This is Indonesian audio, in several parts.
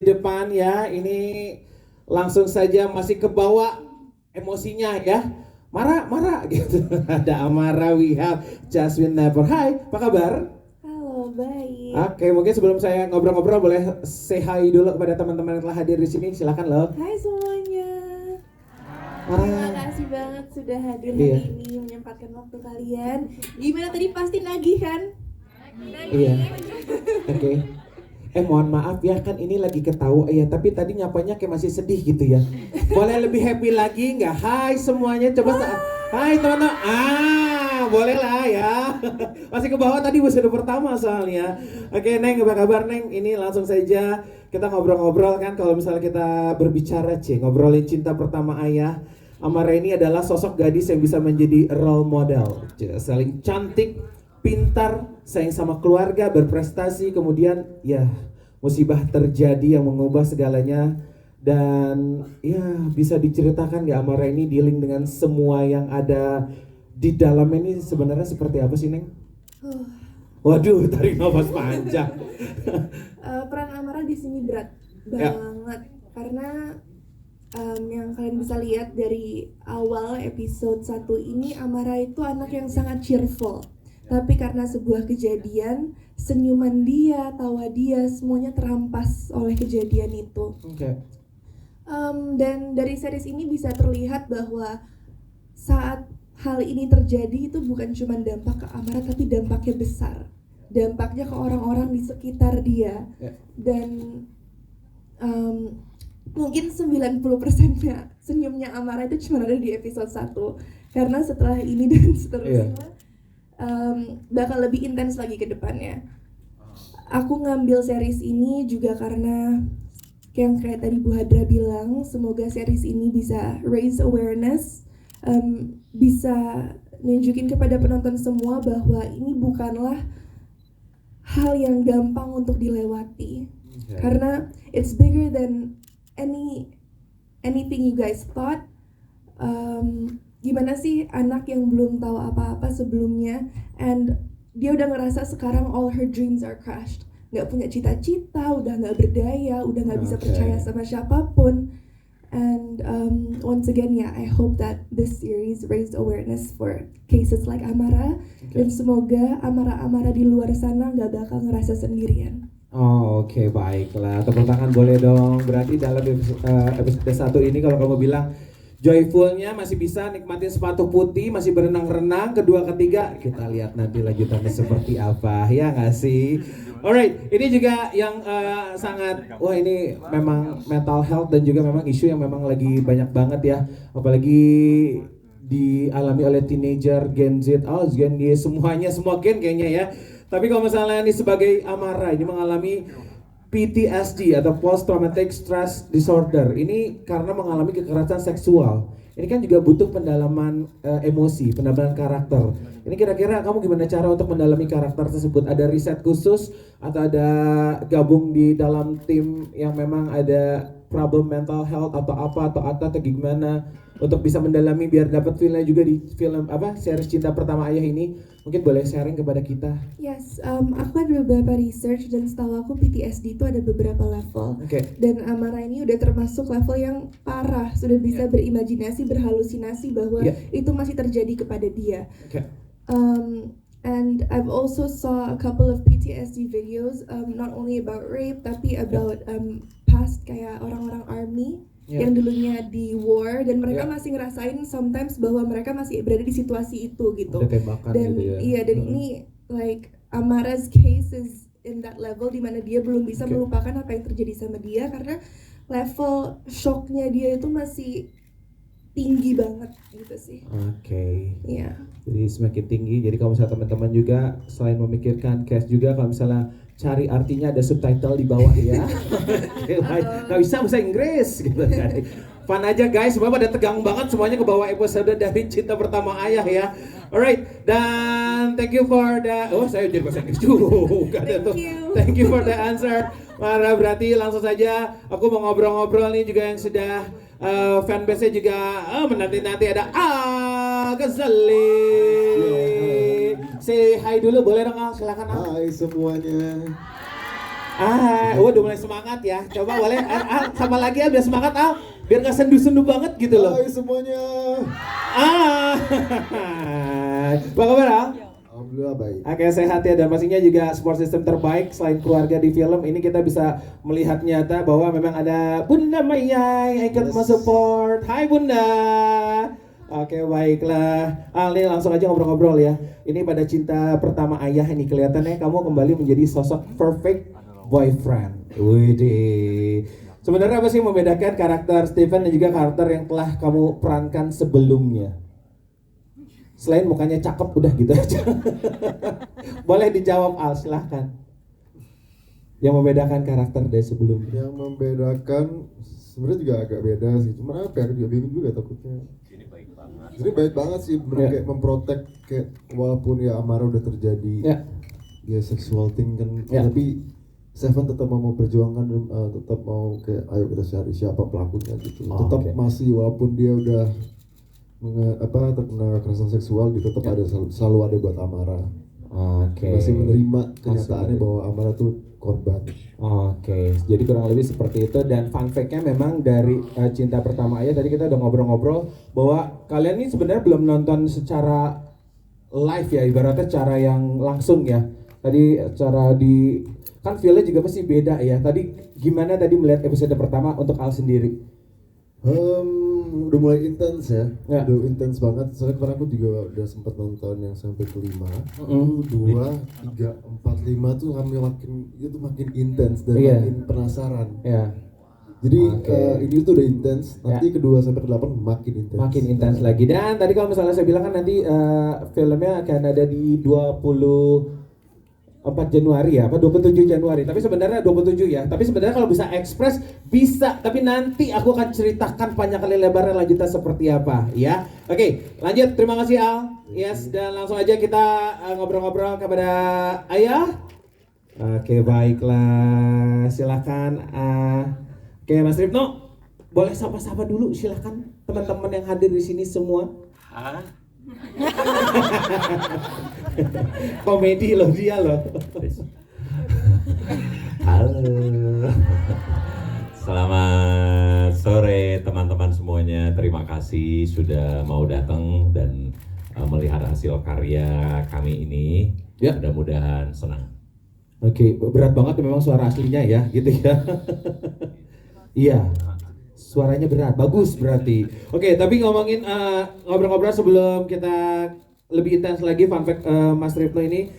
Depan ya, ini langsung saja masih kebawa emosinya ya. Marah, marah gitu. Ada Amara, we have Jasmine Never. Hai, apa kabar? Halo, baik. Oke, mungkin sebelum saya ngobrol-ngobrol boleh say hi dulu kepada teman-teman yang telah hadir di sini. Silakan loh. Hai semuanya. Terima kasih banget sudah hadir hari ini menyempatkan waktu kalian. Gimana tadi pasti nagih kan? Iya. Oke. Mohon maaf ya, kan ini lagi ketawa ya, tapi tadi nyapanya kayak masih sedih gitu ya. Boleh lebih happy lagi nggak? Hai semuanya, coba hai teman-teman. Boleh lah ya. Masih ke bawah tadi episode pertama soalnya. Oke, Neng, apa kabar Neng? Ini langsung saja kita ngobrol-ngobrol kan. Kalau misalnya kita berbicara ngobrolin cinta pertama ayah. Amara ini adalah sosok gadis yang bisa menjadi role model. Saling cantik, pintar, sayang sama keluarga, berprestasi, kemudian ya musibah terjadi yang mengubah segalanya. Dan ya bisa diceritakan ya Amara ini dealing dengan semua yang ada di dalam ini sebenarnya seperti apa sih Neng? Waduh, tarik nafas panjang. Peran Amara di sini berat banget karena yang kalian bisa lihat dari awal episode 1 ini, Amara itu anak yang sangat cheerful. Tapi karena sebuah kejadian, senyuman dia, tawa dia, semuanya terampas oleh kejadian itu. Dan dari series ini bisa terlihat bahwa saat hal ini terjadi itu bukan cuma dampak ke Amara, tapi dampaknya besar. Dampaknya ke orang-orang di sekitar dia. Dan mungkin 90%-nya senyumnya Amara itu cuma ada di episode 1. Karena setelah ini dan seterusnya bakal lebih intens lagi ke depannya. Aku ngambil series ini juga karena yang kayak tadi Bu Hadra bilang, semoga series ini bisa raise awareness, bisa nunjukin kepada penonton semua bahwa ini bukanlah hal yang gampang untuk dilewati. Karena it's bigger than anything you guys thought. Gimana sih anak yang belum tahu apa-apa sebelumnya, and dia udah ngerasa sekarang all her dreams are crushed, nggak punya cita-cita, udah nggak berdaya, udah nggak bisa percaya sama siapapun. And once again I hope that this series raised awareness for cases like Amara, dan semoga Amara-Amara di luar sana nggak bakal ngerasa sendirian. Oke, baiklah, tepuk tangan boleh dong. Berarti dalam episode 1 ini kalau kamu bilang joyfulnya masih bisa nikmatin sepatu putih, masih berenang-renang. Kedua, ketiga, kita lihat nanti lanjutannya seperti apa, ya nggak sih? Alright, ini juga yang sangat, ini memang mental health dan juga memang isu yang memang lagi banyak banget ya. Apalagi dialami oleh teenager, Gen Z, Gen Y, semuanya, semua gen kayaknya ya. Tapi kalau misalnya ini sebagai Amara, ini mengalami PTSD atau Post Traumatic Stress Disorder. Ini karena mengalami kekerasan seksual. Ini kan juga butuh pendalaman emosi, pendalaman karakter. Ini kira-kira kamu gimana cara untuk mendalami karakter tersebut? Ada riset khusus atau ada gabung di dalam tim yang memang ada problem mental health atau gimana untuk bisa mendalami biar dapat feelnya juga di film series cinta pertama ayah ini? Mungkin boleh sharing kepada kita. Yes, aku ada beberapa research dan setahu aku PTSD itu ada beberapa level. Dan Amara ini udah termasuk level yang parah, sudah bisa berimajinasi, berhalusinasi bahwa itu masih terjadi kepada dia. And I've also saw a couple of PTSD videos, not only about rape tapi about past kayak orang-orang army yang dulunya di war, dan mereka masih ngerasain sometimes bahwa mereka masih berada di situasi itu gitu. Dan gitu ya. Iya, dan ini like Amara's case is in that level dimana dia belum bisa melupakan apa yang terjadi sama dia karena level shocknya dia itu masih tinggi banget gitu sih. Iya. Jadi semakin tinggi. Jadi kalau misalnya teman-teman juga selain memikirkan case juga, kalau misalnya cari artinya ada subtitle di bawah ya. Gak bisa bahasa Inggris gitu kan. Fun aja guys, semua pada tegang banget semuanya ke bawah episode dari cinta pertama ayah ya. Alright, dan thank you for the saya jadi bahasa Inggris juga. Thank you for the answer. Mara, berarti langsung saja aku mau ngobrol-ngobrol nih juga yang sudah fanbase-nya juga menanti-nanti ada Ghazali. Say hi dulu boleh dong, silakan. Hai semuanya. Udah mulai semangat ya. Coba boleh sama lagi ya biar semangat biar nggak sendu-sendu banget gitu loh. Hai semuanya. Apa kabar Al? Alhamdulillah baik. Oke, sehat ya, dan pastinya juga support system terbaik selain keluarga di film ini. Kita bisa melihat nyata bahwa memang ada Bunda Maya yang ikut support. Hai Bunda. Oke, baiklah. Ali, langsung aja ngobrol-ngobrol ya. Ini pada cinta pertama ayah ini kelihatannya kamu kembali menjadi sosok perfect boyfriend. Widih. Sebenarnya apa sih yang membedakan karakter Steven dan juga karakter yang telah kamu perankan sebelumnya? Selain mukanya cakep, udah gitu aja. Boleh dijawab Al, silahkan. Yang membedakan karakter dari sebelumnya. Yang membedakan sebenarnya juga agak beda sih. Cuma apa ya, juga bingung juga takutnya. Ini baik banget sih, kayak memprotek kayak walaupun ya amarah udah terjadi. Ya sexual thing kan, tapi Seven tetap mau perjuangkan, tetap mau kayak ayo kita cari siapa pelakunya gitu. Tetap masih walaupun dia udah terkena kekerasan seksual, dia tetap ada selalu ada buat Amara. Masih menerima kenyataannya bahwa Amara tuh korban. Jadi kurang lebih seperti itu. Dan fun fact-nya memang dari cinta pertama ayah tadi kita udah ngobrol-ngobrol bahwa kalian ini sebenarnya belum nonton secara live ya, ibaratnya cara yang langsung ya. Tadi cara di kan feel-nya juga pasti beda ya. Tadi gimana tadi melihat episode pertama untuk Al sendiri? Udah mulai intens ya, udah intens banget. Soalnya kemarin aku juga udah sempat nonton yang sampai ke-5, 2, 3, 4, 5 tuh kami makin intens dan makin penasaran. Jadi ini tuh udah intens, nanti kedua sampai ke-8 makin intens. Makin intens lagi. Dan tadi kalau misalnya saya bilang kan nanti filmnya akan ada di 4 Januari ya, 27 Januari. Tapi sebenarnya 27 ya. Tapi sebenarnya kalau bisa ekspres bisa, tapi nanti aku akan ceritakan panjang kali lebarnya lanjutan seperti apa ya. Oke, lanjut. Terima kasih Al. Yes, dan langsung aja kita ngobrol-ngobrol kepada Ayah. Oke, baiklah. Silakan. Oke, Mas Ripno, boleh sapa-sapa dulu silakan teman-teman yang hadir di sini semua. Komedi loh dia loh. Halo. Selamat sore teman-teman semuanya. Terima kasih sudah mau datang dan melihat hasil karya kami ini. Mudah-mudahan senang. Oke, berat banget memang suara aslinya ya, gitu ya. Iya. Suaranya berat, bagus berarti. Oke, tapi ngomongin ngobrol-ngobrol sebelum kita lebih intens lagi fun fact Mas Ripno ini.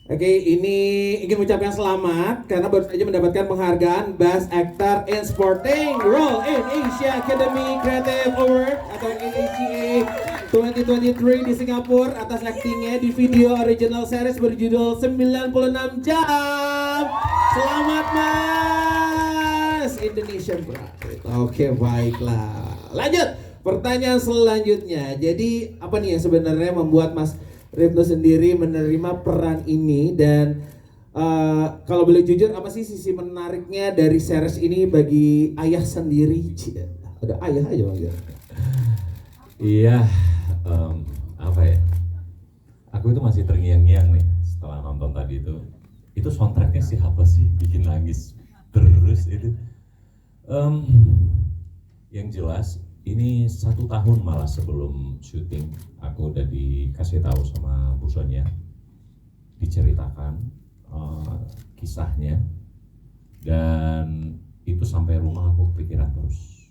Oke, ini ingin mengucapkan selamat karena baru saja mendapatkan penghargaan Best Actor in Supporting Role in Asia Academy Creative Award atau AACA 2023 di Singapura atas aktingnya di video original series berjudul 96 Jam. Selamat Mas Indonesian Pride. Oke, baiklah. Lanjut. Pertanyaan selanjutnya. Jadi apa nih yang sebenarnya membuat Mas Ripno sendiri menerima peran ini dan kalau boleh jujur apa sih sisi menariknya dari series ini bagi ayah sendiri? Ada ayah aja Bang. Iya, apa ya? Aku itu masih terngiang-ngiang nih setelah nonton tadi itu. Itu soundtracknya siapa sih bikin nangis terus itu? Yang jelas ini 1 tahun malah sebelum syuting aku udah dikasih tahu sama Bu Sonia, diceritakan kisahnya, dan itu sampai rumah aku kepikiran terus.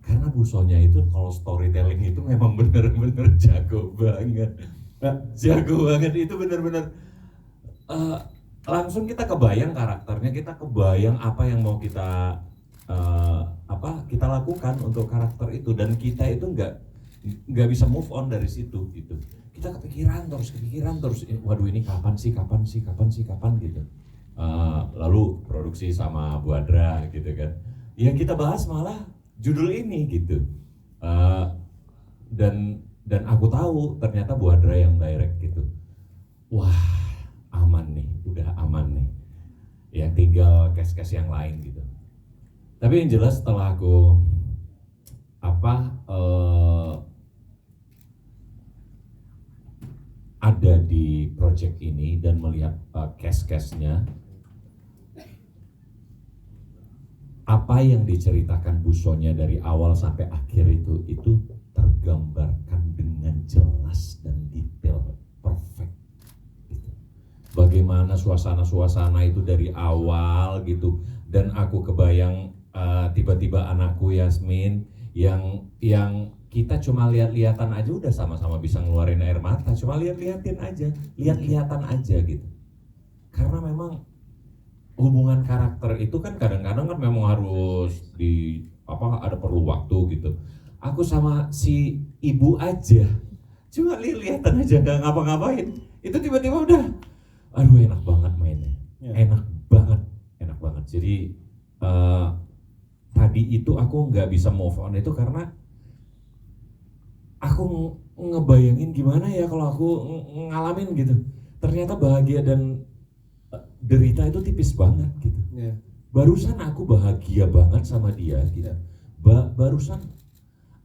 Karena Bu Sonia itu kalau storytelling itu memang bener-bener jago banget, jago banget. Itu bener-bener langsung kita kebayang karakternya, kita kebayang apa yang mau kita kita lakukan untuk karakter itu, dan kita itu nggak bisa move on dari situ gitu. Kita kepikiran terus, waduh ini kapan sih gitu. Lalu produksi sama Bu Adra gitu kan, yang kita bahas malah judul ini gitu. Dan aku tahu ternyata Bu Adra yang direct gitu. Wah, aman nih, udah aman nih. Ya tinggal cast-cast yang lain gitu. Tapi yang jelas setelah aku ada di project ini dan melihat cast-castnya, apa yang diceritakan Bu Sonia dari awal sampai akhir itu tergambarkan dengan jelas dan detail, perfect gitu. Bagaimana suasana-suasana itu dari awal gitu, dan aku kebayang tiba-tiba anakku Yasmin yang kita cuma lihat-lihatan aja udah sama-sama bisa ngeluarin air mata, cuma lihat-lihatan aja gitu. Karena memang hubungan karakter itu kan kadang-kadang kan memang harus ada perlu waktu gitu. Aku sama si ibu aja cuma lihat-lihatan aja, nggak ngapa-ngapain, itu tiba-tiba udah aduh enak banget mainnya. enak banget. Jadi tadi itu aku nggak bisa move on itu karena aku ngebayangin gimana ya kalau aku ngalamin gitu. Ternyata bahagia dan derita itu tipis banget gitu. Barusan aku bahagia banget sama dia gitu. Barusan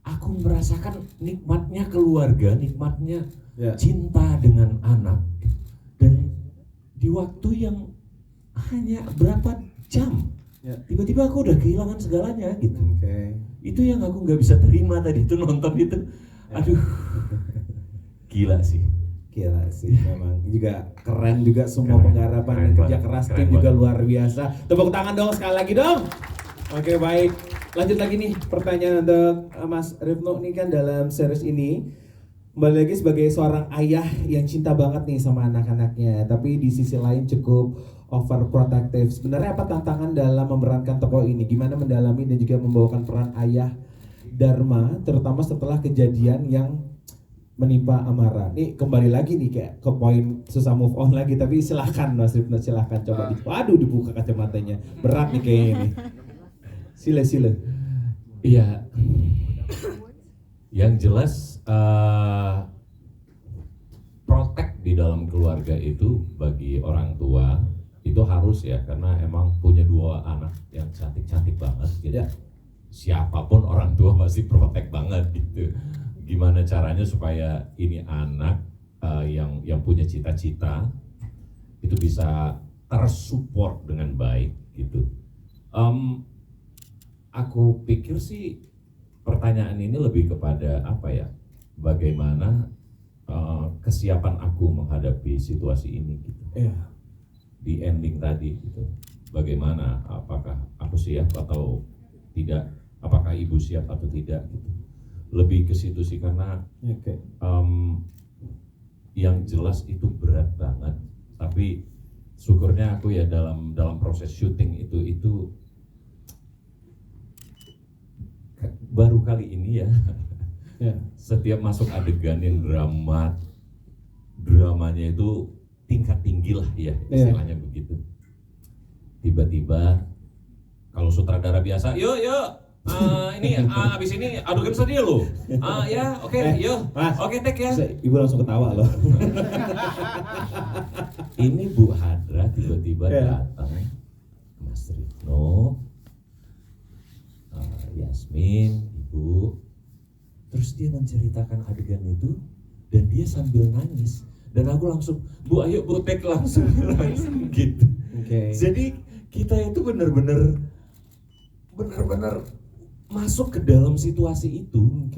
aku merasakan nikmatnya keluarga, nikmatnya cinta dengan anak, dan di waktu yang hanya berapa jam tiba-tiba aku udah kehilangan segalanya gitu. Itu yang aku nggak bisa terima tadi itu nonton itu. Aduh, gila sih memang juga keren juga semua penggarapan dan kerja keras tim juga luar biasa. Tepuk tangan dong sekali lagi dong. Oke, baik, lanjut lagi nih pertanyaan untuk Mas Rifno. Nih kan dalam series ini kembali lagi sebagai seorang ayah yang cinta banget nih sama anak-anaknya, tapi di sisi lain cukup overprotective. Sebenarnya apa tantangan dalam memerankan tokoh ini? Gimana mendalami dan juga membawakan peran ayah Dharma, terutama setelah kejadian yang menimpa Amara? Nih kembali lagi nih kayak ke poin susah move on lagi, tapi silahkan Mas Rifno, silahkan coba waduh dibuka kacamatanya, berat nih kayaknya nih. Sila. Iya, yang jelas protect di dalam keluarga itu bagi orang tua itu harus ya, karena emang punya 2 anak yang cantik-cantik banget gitu. Siapapun orang tua pasti protect banget gitu. Gimana caranya supaya ini anak yang punya cita-cita itu bisa tersupport dengan baik gitu. Aku pikir sih pertanyaan ini lebih kepada apa ya, bagaimana kesiapan aku menghadapi situasi ini gitu. Di ending tadi gitu, bagaimana, apakah aku siap atau tidak, apakah ibu siap atau tidak gitu. Lebih ke situ sih, karena yang jelas itu berat banget, tapi syukurnya aku ya dalam proses syuting itu baru kali ini ya setiap masuk adegan yang dramanya itu tingkat tinggi lah ya istilahnya begitu. Tiba-tiba kalau sutradara biasa yuk ini abis ini adegan sedih lo ya oke, yuk oke take ya, Ibu langsung ketawa loh. Ini Bu Hadra tiba-tiba datang, Mas Rifno, Yasmin, Ibu, terus dia menceritakan adegan itu dan dia sambil nangis, dan aku langsung Bu ayo Bu take langsung gitu. Jadi kita itu benar-benar masuk ke dalam situasi itu.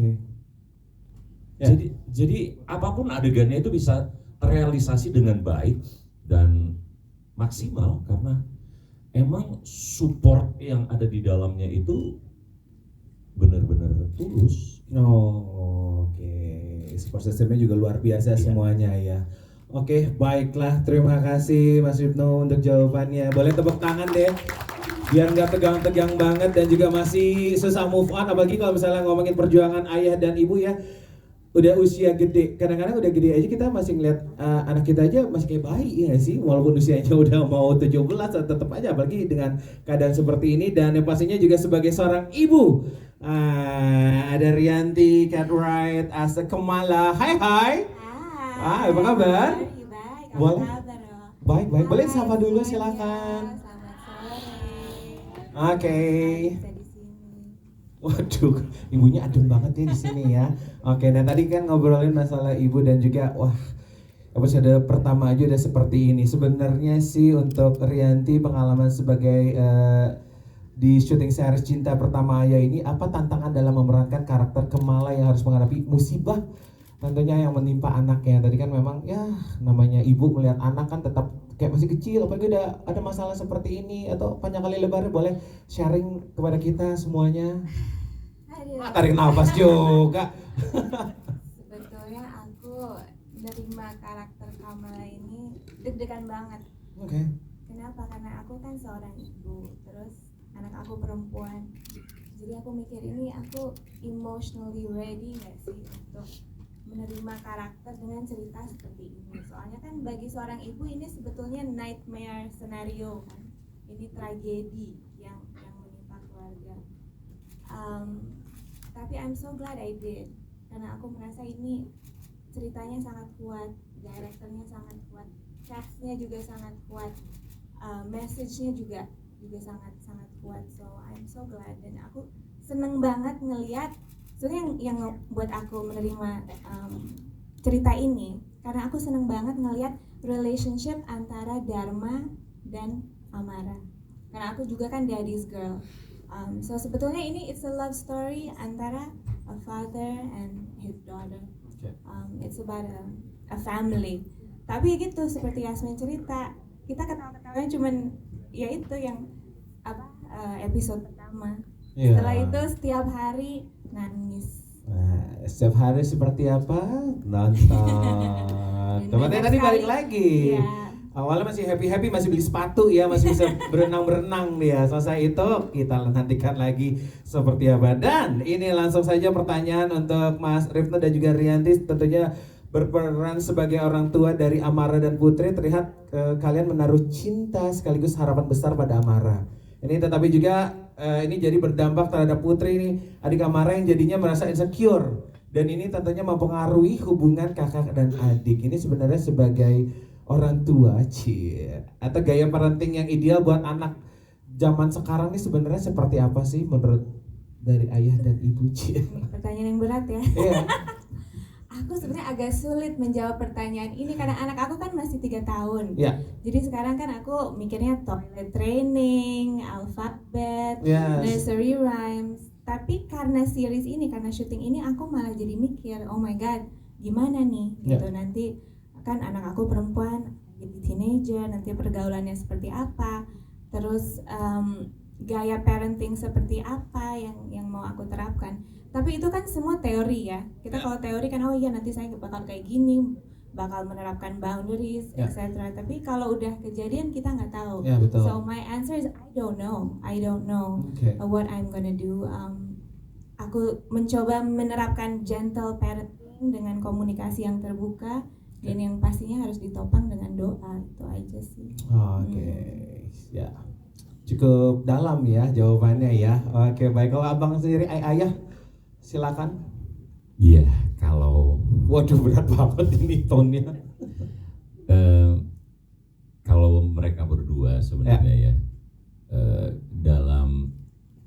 Jadi apapun adegannya itu bisa terrealisasi dengan baik dan maksimal karena emang support yang ada di dalamnya itu benar-benar tulus. Support systemnya juga luar biasa semuanya ya. Baiklah, terima kasih Mas Rifno untuk jawabannya. Boleh tepuk tangan deh, biar nggak tegang-tegang banget dan juga masih susah move on. Apalagi kalau misalnya ngomongin perjuangan ayah dan ibu ya, udah usia gede. Kadang-kadang udah gede aja kita masih ngeliat anak kita aja masih kayak bayi ya sih, walaupun usianya udah mau 17 tetap aja, apalagi dengan keadaan seperti ini. Dan yang pastinya juga sebagai seorang ibu, ada Rianti Cartwright Asa Kemala. Hai. Apa kabar? Baik. Boleh? Kabar, Baik. Boleh sapa dulu silakan. Selamat sore. Bisa di sini. Waduh, ibunya adem banget ya di sini ya. Nah tadi kan ngobrolin masalah ibu dan juga episode pertama aja udah seperti ini. Sebenarnya sih untuk Rianti pengalaman sebagai di syuting series Cinta Pertama Ayah ini, apa tantangan dalam memerankan karakter Kemala yang harus menghadapi musibah tentunya yang menimpa anaknya? Tadi kan memang ya namanya ibu melihat anak kan tetap kayak masih kecil, apalagi udah ada masalah seperti ini, atau panjang kali lebar boleh sharing kepada kita semuanya. Aduh. Tarik nafas juga. Sebetulnya aku menerima karakter Kamala ini deg-degan banget. Oke. Kenapa? Karena aku kan seorang ibu, terus anak aku perempuan. Jadi aku mikir ini aku emotionally ready nggak sih untuk menerima karakter dengan cerita seperti ini. Soalnya kan bagi seorang ibu ini sebetulnya nightmare scenario kan. Ini tragedi yang menimpa keluarga. Tapi I'm so glad I did, karena aku merasa ini ceritanya sangat kuat, directornya sangat kuat, castnya juga sangat kuat, message-nya juga sangat kuat. So I'm so glad, dan aku seneng banget ngelihat sebenarnya yang buat aku menerima cerita ini karena aku seneng banget ngelihat relationship antara Dharma dan Amara, karena aku juga kan daddy's girl. So sebetulnya ini it's a love story antara a father and his daughter. It's about a family. Tapi gitu seperti Yasmin cerita, kita ketawa-ketawanya cuman ya itu yang episode pertama. Iya. Setelah itu setiap hari nangis. Nah, setiap hari seperti apa? Nonton. Teman-teman tadi balik lagi. Iya. Awalnya masih happy-happy, masih beli sepatu ya, masih bisa berenang-berenang dia. Selesai itu kita nantikan lagi seperti apa. Dan ini langsung saja pertanyaan untuk Mas Rifno dan juga Rianti, tentunya berperan sebagai orang tua dari Amara dan Putri. Terlihat kalian menaruh cinta sekaligus harapan besar pada Amara. Ini tetapi juga ini jadi berdampak terhadap Putri nih, adik Amara yang jadinya merasa insecure. Dan ini tentunya mempengaruhi hubungan kakak dan adik. Ini sebenarnya sebagai orang tua, atau gaya parenting yang ideal buat anak zaman sekarang ini sebenarnya seperti apa sih menurut dari ayah dan ibu, Pertanyaan yang berat ya. Iya. Aku sebenarnya agak sulit menjawab pertanyaan ini karena anak aku kan masih 3 tahun. Ya. Jadi sekarang kan aku mikirnya toilet training, alfabet, Yes. nursery rhymes. Tapi karena series ini, karena syuting ini, aku malah jadi mikir, oh my god, gimana nih? Gitu nanti kan anak aku perempuan, jadi teenager, nanti pergaulannya seperti apa? Terus gaya parenting seperti apa yang mau aku terapkan? Tapi itu kan semua teori ya. Kita kalau teori kan oh iya nanti saya bakal kayak gini, bakal menerapkan boundaries, etc. Tapi kalau udah kejadian kita nggak tahu. Ya, betul. So my answer is I don't know Okay. what I'm gonna do. Aku mencoba menerapkan gentle parenting dengan komunikasi yang terbuka dan yang pastinya harus ditopang dengan doa. Itu aja sih. Oke. Ya. Cukup dalam ya jawabannya ya. Oke, baik. Kalau abang sendiri ayah silakan. Iya, kalau Waduh, berat banget ini tonnya. kalau mereka berdua sebenarnya ya,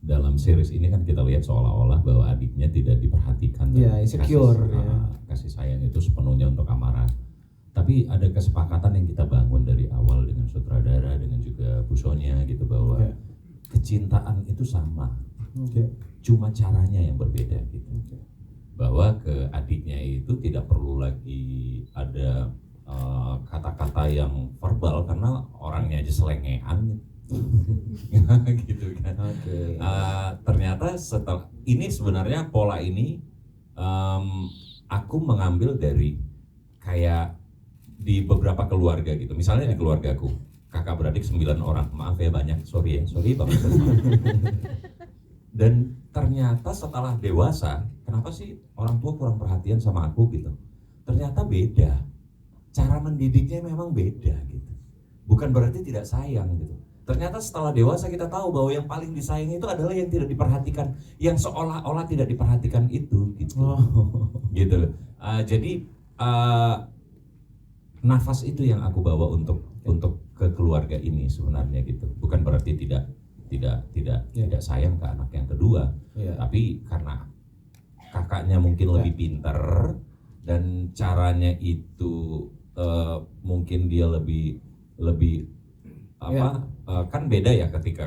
dalam series ini kan kita lihat seolah-olah bahwa adiknya tidak diperhatikan. Ya, insecure kasih sayang itu sepenuhnya untuk Amara. Tapi ada kesepakatan yang kita bangun dari awal dengan sutradara, dengan juga Bu Sonia gitu, bahwa kecintaan itu sama. Cuma caranya yang berbeda gitu. Bahwa ke adiknya itu tidak perlu lagi ada kata-kata yang verbal karena orangnya aja selengean gitu kan. Ternyata setelah ini sebenarnya pola ini aku mengambil dari kayak di beberapa keluarga gitu. Misalnya di keluargaku, kakak beradik 9 orang, maaf ya banyak, sorry banget. Dan ternyata setelah dewasa, kenapa sih orang tua kurang perhatian sama aku gitu? Ternyata beda, cara mendidiknya memang beda gitu. Bukan berarti tidak sayang gitu. Ternyata setelah dewasa kita tahu bahwa yang paling disayang itu adalah yang tidak diperhatikan, yang seolah-olah tidak diperhatikan itu gitu. Gitu. Jadi nafas itu yang aku bawa untuk ke keluarga ini sebenarnya gitu. Bukan berarti tidak sayang ke anak yang kedua, tapi karena kakaknya mungkin lebih pintar dan caranya itu mungkin dia lebih kan beda ya ketika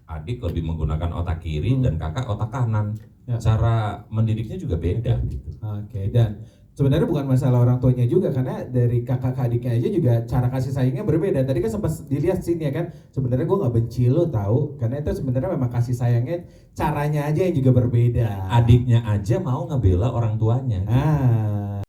adik lebih menggunakan otak kiri dan kakak otak kanan. Ya. Cara mendidiknya juga beda gitu. Oke, dan sebenarnya bukan masalah orang tuanya juga, karena dari kakak ke adiknya aja juga cara kasih sayangnya berbeda. Tadi kan sempat dilihat sini ya kan, sebenarnya gue nggak benci lo tahu, karena itu sebenarnya memang kasih sayangnya caranya aja yang juga berbeda. Adiknya aja mau ngebela orang tuanya. Ah,